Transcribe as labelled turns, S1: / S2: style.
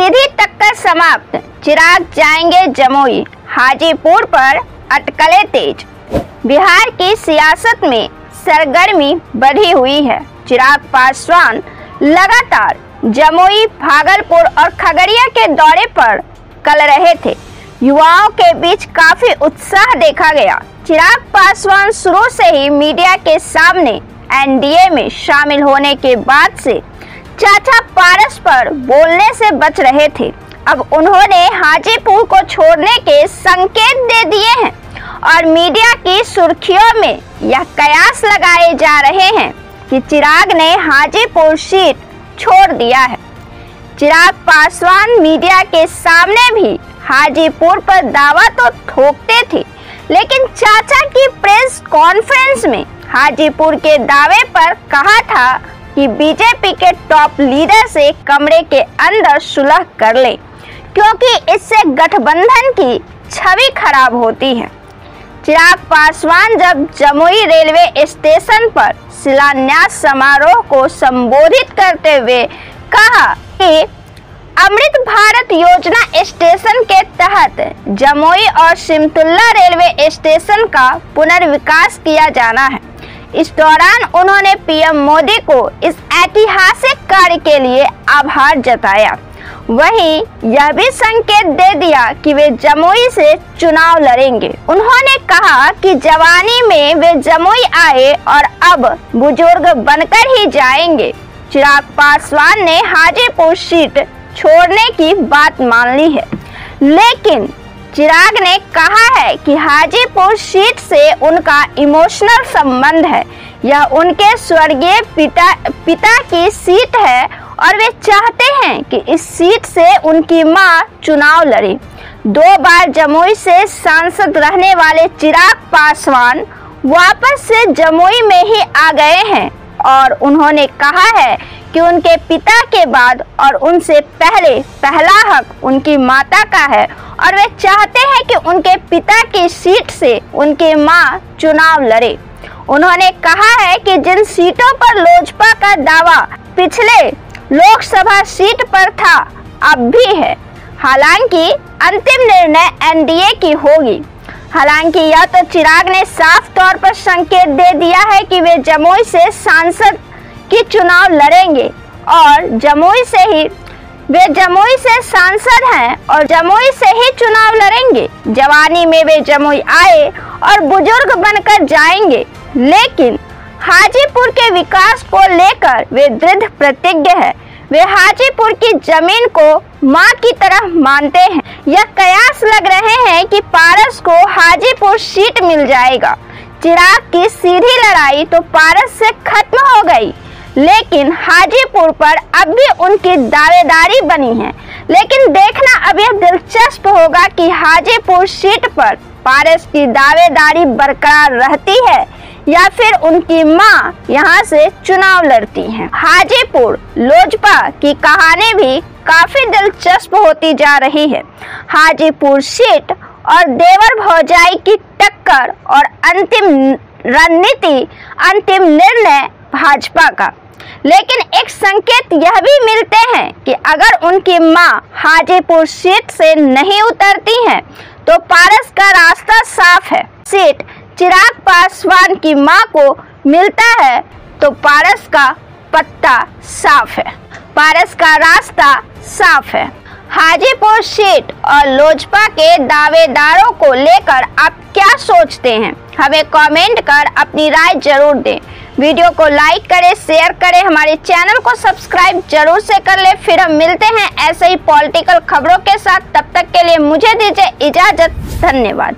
S1: सीधी टक्कर समाप्त, चिराग जाएंगे जमुई, हाजीपुर पर अटकलें तेज। बिहार की सियासत में सरगर्मी बढ़ी हुई है। चिराग पासवान लगातार जमुई, भागलपुर और खगड़िया के दौरे पर कल रहे थे। युवाओं के बीच काफी उत्साह देखा गया। चिराग पासवान शुरू से ही मीडिया के सामने एनडीए में शामिल होने के बाद से चाचा पारस पर बोलने से बच रहे थे। अब उन्होंने हाजीपुर को छोड़ने के संकेत दे दिए हैं और मीडिया की सुर्खियों में यह कयास लगाए जा रहे हैं कि चिराग ने हाजीपुर सीट छोड़ दिया है। चिराग पासवान मीडिया के सामने भी हाजीपुर पर दावा तो ठोकते थे, लेकिन चाचा की प्रेस कॉन्फ्रेंस में हाजीपुर के दावे पर कहा था कि बीजेपी के टॉप लीडर से कमरे के अंदर सुलह कर ले, क्योंकि इससे गठबंधन की छवि खराब होती है। चिराग पासवान जब जमुई रेलवे स्टेशन पर शिलान्यास समारोह को संबोधित करते हुए कहा कि अमृत भारत योजना स्टेशन के तहत जमुई और सिमतुल्ला रेलवे स्टेशन का पुनर्विकास किया जाना है। इस दौरान उन्होंने पीएम मोदी को इस ऐतिहासिक कार्य के लिए आभार जताया। वहीं यह भी संकेत दे दिया कि वे जमुई से चुनाव लड़ेंगे। उन्होंने कहा कि जवानी में वे जमुई आए और अब बुजुर्ग बनकर ही जाएंगे। चिराग पासवान ने हाजीपुर सीट छोड़ने की बात मान ली है, लेकिन चिराग ने कहा है कि हाजीपुर सीट से उनका इमोशनल संबंध है। यह उनके स्वर्गीय पिता की सीट है और वे चाहते हैं कि इस सीट से उनकी मां चुनाव लड़े। 2 बार जमुई से सांसद रहने वाले चिराग पासवान वापस से जमुई में ही आ गए हैं और उन्होंने कहा है कि उनके पिता के बाद और उनसे पहले पहला हक उनकी माता का है और वे चाहते हैं कि उनके पिता की सीट से उनकी मां चुनाव लड़े। उन्होंने कहा है कि जिन सीटों पर लोजपा का दावा पिछले लोकसभा सीट पर था, अब भी है। हालांकि अंतिम निर्णय एनडीए की होगी। हालांकि यह तो चिराग ने साफ तौर पर संकेत दे दिया है कि वे जमुई से सांसद की चुनाव लड़ेंगे और जमुई से सांसद हैं और जमुई से ही चुनाव लड़ेंगे। जवानी में वे जमुई आए और बुजुर्ग बनकर जाएंगे, लेकिन हाजीपुर के विकास को लेकर वे दृढ़ प्रतिज्ञ है। वे हाजीपुर की जमीन को मां की तरह मानते हैं। यह कयास लग रहे हैं कि पारस को हाजीपुर सीट मिल जाएगा। चिराग की सीधी लड़ाई तो पारस से खत्म हो गई, लेकिन हाजीपुर पर अब भी उनकी दावेदारी बनी है। लेकिन देखना अब यह दिलचस्प होगा कि हाजीपुर सीट पर पारस की दावेदारी बरकरार रहती है या फिर उनकी मां यहां से चुनाव लड़ती हैं। हाजीपुर लोजपा की कहानी भी काफी दिलचस्प होती जा रही है। हाजीपुर सीट और देवर भौजाई की टक्कर और अंतिम रणनीति, अंतिम निर्णय भाजपा का। लेकिन एक संकेत यह भी मिलते हैं कि अगर उनकी मां हाजीपुर सीट से नहीं उतरती हैं, तो पारस का रास्ता साफ है। सीट चिराग पासवान की मां को मिलता है तो पारस का पत्ता साफ है, पारस का रास्ता साफ है। हाजीपुर सीट और लोजपा के दावेदारों को लेकर आप क्या सोचते हैं? हमें कमेंट कर अपनी राय जरूर दें। वीडियो को लाइक करें, शेयर करें, हमारे चैनल को सब्सक्राइब जरूर से कर ले। फिर हम मिलते हैं ऐसे ही पॉलिटिकल खबरों के साथ। तब तक के लिए मुझे दीजिए इजाजत। धन्यवाद।